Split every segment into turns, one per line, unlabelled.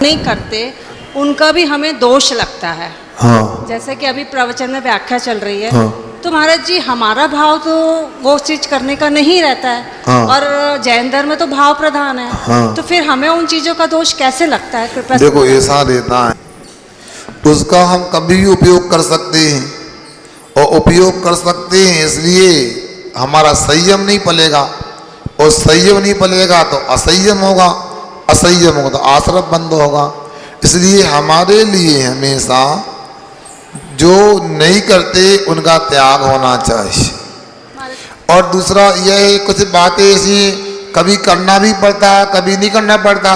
नहीं करते उनका भी हमें दोष लगता है।
हाँ
जैसे कि अभी प्रवचन में व्याख्या चल रही है,
हाँ।
तो महाराज जी हमारा भाव तो वो चीज करने का नहीं रहता है,
हाँ।
और जैन धर्म में तो भाव प्रधान है।
हाँ।
तो फिर हमें उन चीजों का दोष कैसे लगता है? कृपया से
देखो
बताइए।
ऐसा रहता है, उसका हम कभी भी उपयोग कर सकते हैं, और उपयोग कर सकते हैं इसलिए हमारा संयम नहीं पलेगा, और संयम नहीं पलेगा तो असंयम होगा, असंयम होगा तो आश्रम बंद होगा। इसलिए हमारे लिए हमेशा जो नहीं करते उनका त्याग होना चाहिए। और दूसरा यह है, कुछ बातें ऐसी कभी करना भी पड़ता है, कभी नहीं करना पड़ता।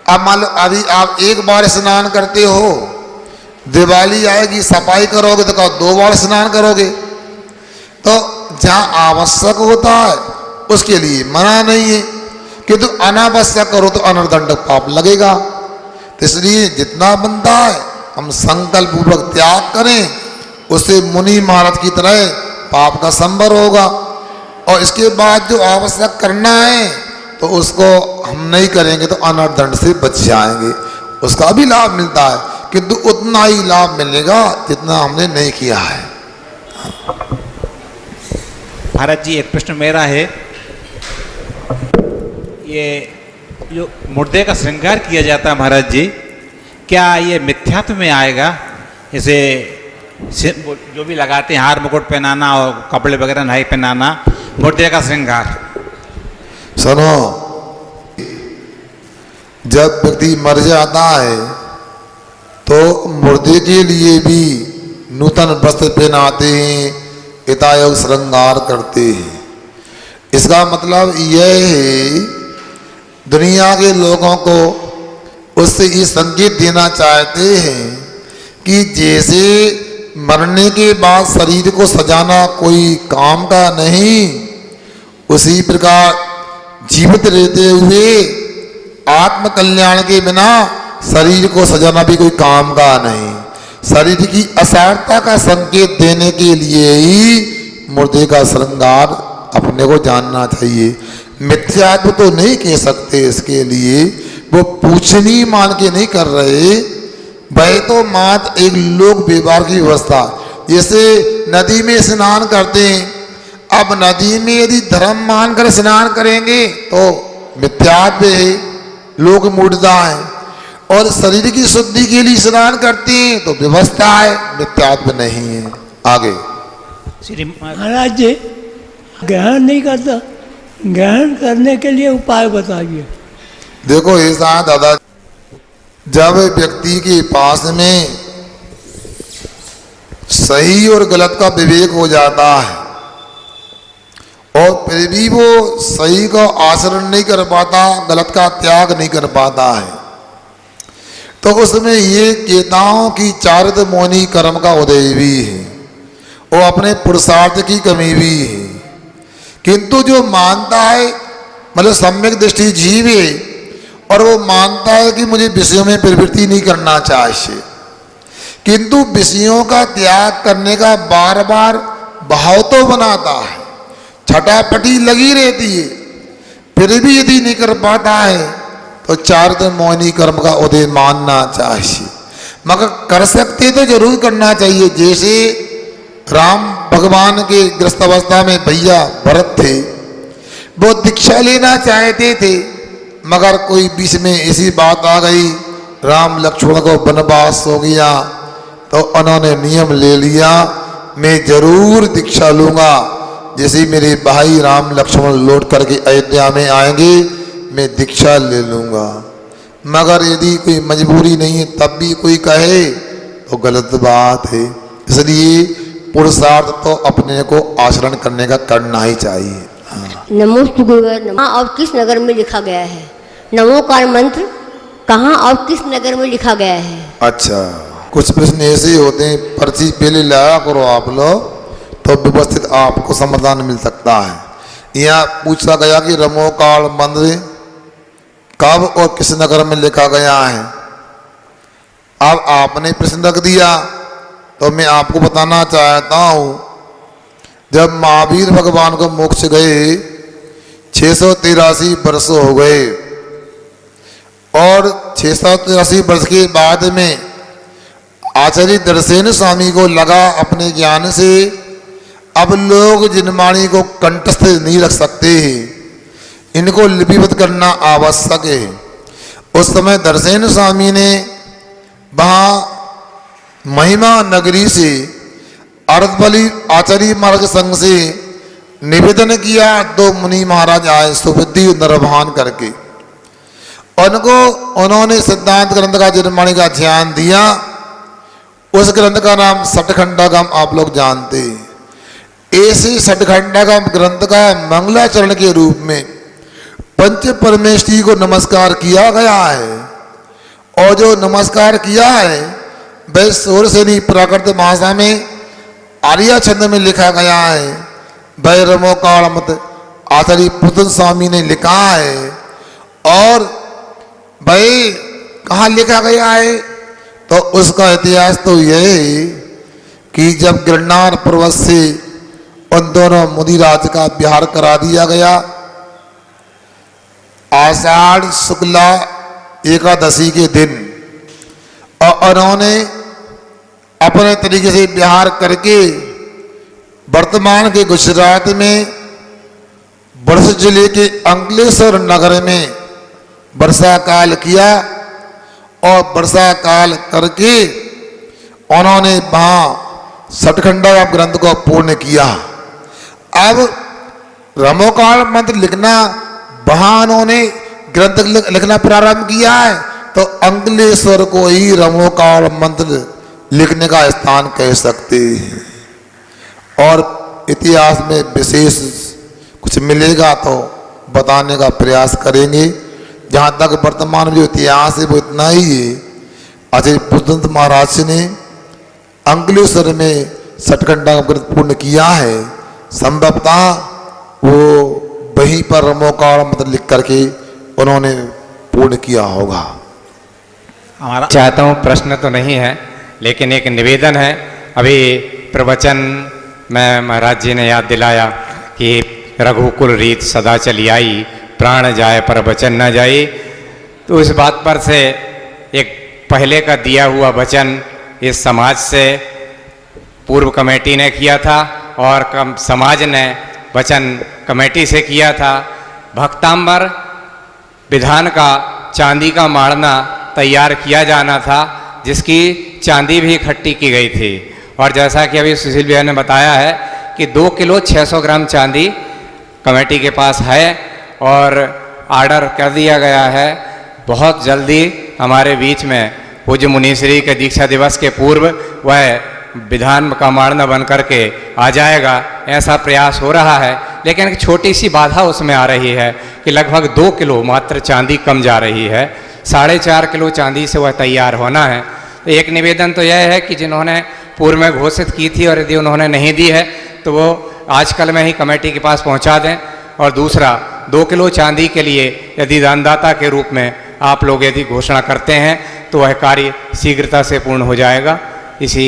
अब मान लो अभी आप एक बार स्नान करते हो, दिवाली आएगी सफाई करोगे तो कहो 2 बार स्नान करोगे। तो जहाँ आवश्यक होता है उसके लिए मना नहीं है, किंतु अनावश्यक करो तो अनर्दंड पाप लगेगा। तो इसलिए जितना बनता है हम संकल्प पूर्वक त्याग करें, उससे मुनि महाराज की तरह पाप का संवर होगा। और इसके बाद जो आवश्यक करना है तो उसको हम नहीं करेंगे तो अनर्दंड से बच जाएंगे, उसका भी लाभ मिलता है, किंतु उतना ही लाभ मिलेगा जितना हमने नहीं किया है।
महाराज जी एक प्रश्न मेरा है, ये जो मुर्दे का श्रृंगार किया जाता है महाराज जी, क्या ये मिथ्यात्व में आएगा? जैसे जो भी लगाते हैं हार मुकुट पहनाना और कपड़े वगैरह नहीं पहनाना, मुर्दे का श्रृंगार।
सुनो, जब व्यक्ति मर जाता है तो मुर्दे के लिए भी नूतन वस्त्र पहनाते हैं, हितायोग श्रृंगार करते हैं। इसका मतलब यह है दुनिया के लोगों को उससे ये संकेत देना चाहते हैं कि जैसे मरने के बाद शरीर को सजाना कोई काम का नहीं, उसी प्रकार जीवित रहते हुए आत्म कल्याण के बिना शरीर को सजाना भी कोई काम का नहीं। शरीर की असारता का संकेत देने के लिए ही मुर्दे का श्रृंगार अपने को जानना चाहिए। मिथ्यात्व तो नहीं कह सकते, इसके लिए वो पूछनी मान के नहीं कर रहे, वह तो मात्र एक लोक व्यवहार की व्यवस्था। जैसे नदी में स्नान करते हैं, अब नदी में यदि धर्म मानकर स्नान करेंगे तो मिथ्यात्व है, लोक मूढ़ता है, और शरीर की शुद्धि के लिए स्नान करते हैं तो व्यवस्था है, मिथ्यात्व नहीं है। आगे
श्री
महाराज जी ग्रहण नहीं करता, ग्रहण करने के लिए उपाय बताइए।
देखो ऐसा है दादा, जब व्यक्ति के पास में सही और गलत का विवेक हो जाता है और फिर भी वो सही का आचरण नहीं कर पाता, गलत का त्याग नहीं कर पाता है, तो उसमें ये केताओं की चारित मौनी कर्म का उदय भी है, वो अपने पुरुषार्थ की कमी भी है। किंतु जो मानता है, मतलब सम्यक दृष्टि जीव है, और वो मानता है कि मुझे विषयों में प्रवृत्ति नहीं करना चाहिए, किंतु विषयों का त्याग करने का बार बार भाव तो बनाता है, छटापटी लगी रहती है, फिर भी यदि नहीं कर पाता है तो चारित मौनी कर्म का उदय मानना चाहिए। मगर कर सकते तो जरूर करना चाहिए। जैसे राम भगवान के ग्रस्त अवस्था में भैया भरत थे, वो दीक्षा लेना चाहते थे, मगर कोई बीच में ऐसी बात आ गई, राम लक्ष्मण को वनवास हो गया, तो उन्होंने नियम ले लिया, मैं जरूर दीक्षा लूँगा, जैसे मेरे भाई राम लक्ष्मण लौट करके अयोध्या में आएंगे मैं दीक्षा ले लूँगा। मगर यदि कोई मजबूरी नहीं है तब भी कोई कहे तो गलत बात है। इसलिए पुरुषार्थ तो अपने को आचरण करने का करना ही चाहिए। हाँ।
नमोस्तु गुरुवर नमः और किस नगर में लिखा गया है? नमोकार मंत्र कहाँ और किस नगर में लिखा गया है?
अच्छा, कुछ प्रश्न ऐसे होते हैं, पर्ची पहले लाया करो आप लोग, तो व्यवस्थित आपको समाधान मिल सकता है। यहाँ पूछा गया कि नमोकार मंत्र कब और किस नगर में लिखा गया है। अब आपने प्रश्न रख दिया तो मैं आपको बताना चाहता हूँ, जब महावीर भगवान को मोक्ष गए 683 वर्ष हो गए और 683 वर्ष के बाद में आचार्य दर्शन स्वामी को लगा अपने ज्ञान से अब लोग जिन वाणी को कंठस्थ नहीं रख सकते, इनको लिपिबद्ध करना आवश्यक है। उस समय दर्शन स्वामी ने वहाँ महिमा नगरी से अर्धबली आचार्य मार्ग संघ से निवेदन किया। 2 मुनि महाराज आए सुबुद्धि निर्वाहन करके, उन्होंने सिद्धांत ग्रंथ का निर्माणी का ध्यान दिया। उस ग्रंथ का नाम सठखंडागम आप लोग जानते हैं। ऐसे सठखंडागम ग्रंथ का मंगलाचरण के रूप में पंच परमेष्ठी को नमस्कार किया गया है, और जो नमस्कार किया है वह सोरसेनी प्राकृत भाषा में आर्या छंद में लिखा गया है। भैरवो कालमत आचार्य पुतन स्वामी ने लिखा है। और भाई कहाँ लिखा गया है, तो उसका इतिहास तो यह है कि जब गिरनार पर्वत से उन दोनों मुनिराज का विहार करा दिया गया, आषाढ़ शुक्ला एकादशी के दिन, और उन्होंने अपने तरीके से विहार करके वर्तमान के गुजरात में वर्ष जिले के अंकलेश्वर नगर में वर्षा काल किया, और वर्षा काल करके उन्होंने वहाँ सठखंडा ग्रंथ को पूर्ण किया। अब रमोकाल मंत्र लिखना वहाँ उन्होंने ग्रंथ लिखना प्रारंभ किया है, तो अंकलेश्वर को ही रमोकाल मंत्र लिखने का स्थान कह सकते हैं। और इतिहास में विशेष कुछ मिलेगा तो बताने का प्रयास करेंगे। जहाँ तक वर्तमान में जो इतिहास है वो इतना ही है। आचार्य पुष्पदंत महाराज ने अंकलेश्वर में सठखंडा ग्रंथ पूर्ण किया है। संभवतः वो वहीं पर रमोकाल मंत्र लिख करके उन्होंने पूर्ण किया होगा।
हमारा चाहता हूँ, प्रश्न तो नहीं है लेकिन एक निवेदन है। अभी प्रवचन में महाराज जी ने याद दिलाया कि रघुकुल रीत सदा चली आई, प्राण जाए पर वचन न जाए। तो इस बात पर से एक पहले का दिया हुआ वचन इस समाज से पूर्व कमेटी ने किया था, और समाज ने वचन कमेटी से किया था। भक्तांबर विधान का चांदी का माड़ना तैयार किया जाना था, जिसकी चांदी भी इकट्ठी की गई थी। और जैसा कि अभी सुशील भैया ने बताया है कि 2 किलो 600 ग्राम चांदी कमेटी के पास है, और आर्डर कर दिया गया है। बहुत जल्दी हमारे बीच में पूज्य मुनीश्री के दीक्षा दिवस के पूर्व वह विधान का माड़ना बन करके आ जाएगा, ऐसा प्रयास हो रहा है। लेकिन एक छोटी सी बाधा उसमें आ रही है कि लगभग 2 किलो मात्र चांदी कम जा रही है। 4.5 किलो चांदी से वह तैयार होना है। तो एक निवेदन तो यह है कि जिन्होंने पूर्व में घोषित की थी और यदि उन्होंने नहीं दी है तो वो आजकल में ही कमेटी के पास पहुंचा दें। और दूसरा, 2 किलो चांदी के लिए यदि दानदाता के रूप में आप लोग यदि घोषणा करते हैं तो वह कार्य शीघ्रता से पूर्ण हो जाएगा। इसी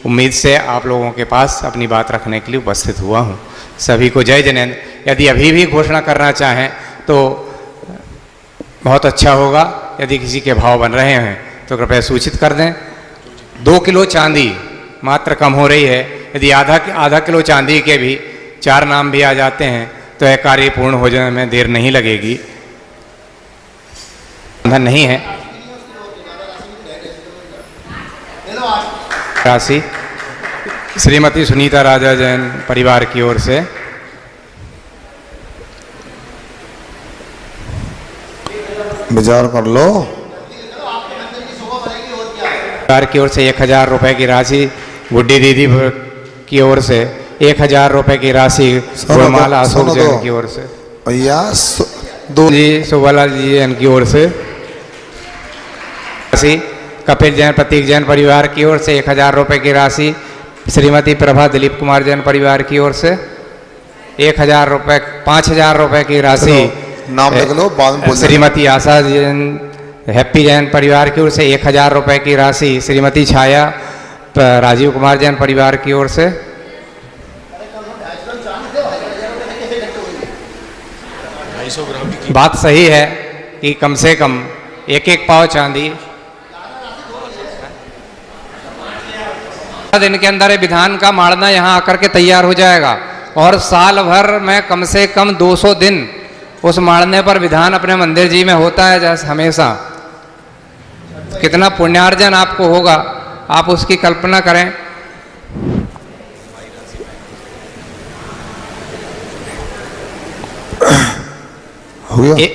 उम्मीद से आप लोगों के पास अपनी बात रखने के लिए उपस्थित हुआ हूँ। सभी को जय जिनेंद्र। यदि अभी भी घोषणा करना चाहें तो बहुत अच्छा होगा। यदि किसी के भाव बन रहे हैं तो कृपया सूचित कर दें। 2 किलो चांदी मात्र कम हो रही है। यदि आधा किलो चांदी के भी 4 नाम भी आ जाते हैं तो यह कार्य पूर्ण हो जाने में देर नहीं लगेगी। नहीं है राशि श्रीमती सुनीता राजा जैन परिवार की ओर से
विचार कर लो।
परिवार की ओर से 1000 रुपए की राशि, गुड्डी दीदी की ओर से 1000 रुपए की राशि, गुणमाला अशोक जैन की ओर से,
भैया
जी सुबालाल जी जैन की ओर से राशि, कपिल जैन प्रतीक जैन परिवार की ओर से 1000 रुपए की राशि, श्रीमती प्रभा दिलीप कुमार जैन परिवार की ओर से 1000 रुपए, 5000 रुपए की राशि
नाम लिख लो, बाद में बोल देना।
श्रीमती आशा जैन हैप्पी जैन परिवार की ओर से 1000 रुपए की राशि, श्रीमती छाया राजीव कुमार जैन परिवार की ओर से बात सही है कि कम से कम एक एक पाव चांदी। दिन के अंदर ये विधान का माड़ना यहाँ आकर के तैयार हो जाएगा और साल भर में कम से कम 200 दिन उस माड़ने पर विधान अपने मंदिर जी में होता है जैसे हमेशा। कितना पुण्यार्जन आपको होगा, आप उसकी कल्पना करें।
हो गया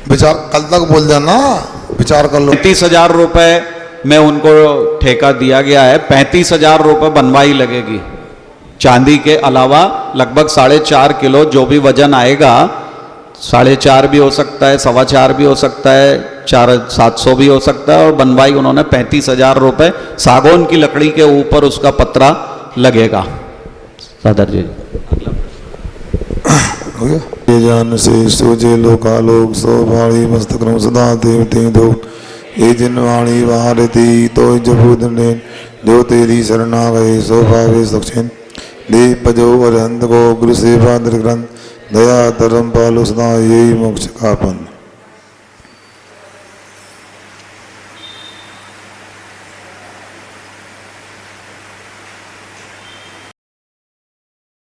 विचार, कल तक बोल देना, विचार कर लो।
35,000 रुपए में उनको ठेका दिया गया है। 35,000 रुपए बनवाई लगेगी। चांदी के अलावा लगभग 4.5 किलो जो भी वजन आएगा, 4.5 भी हो सकता है, 4.25 भी हो सकता है, 4,700 भी हो सकता है। और बनवाई उन्होंने 35,000 रुपए, सागौन की लकड़ी के ऊपर उसका पत्रा लगेगा। सादर जी
हो गया। ये जान से सोचे लोकालोक सो भाड़ी मस्तक्रम सदा देव ते दो ये जिनवाणी भारती तो जबूदने जो तेरी शरणा गए सो भावे सक्षिन दीप जो अरहंत को गुरु सेवा ग्रंथ दया धर्म पालो सदा यही मोक्ष का पन।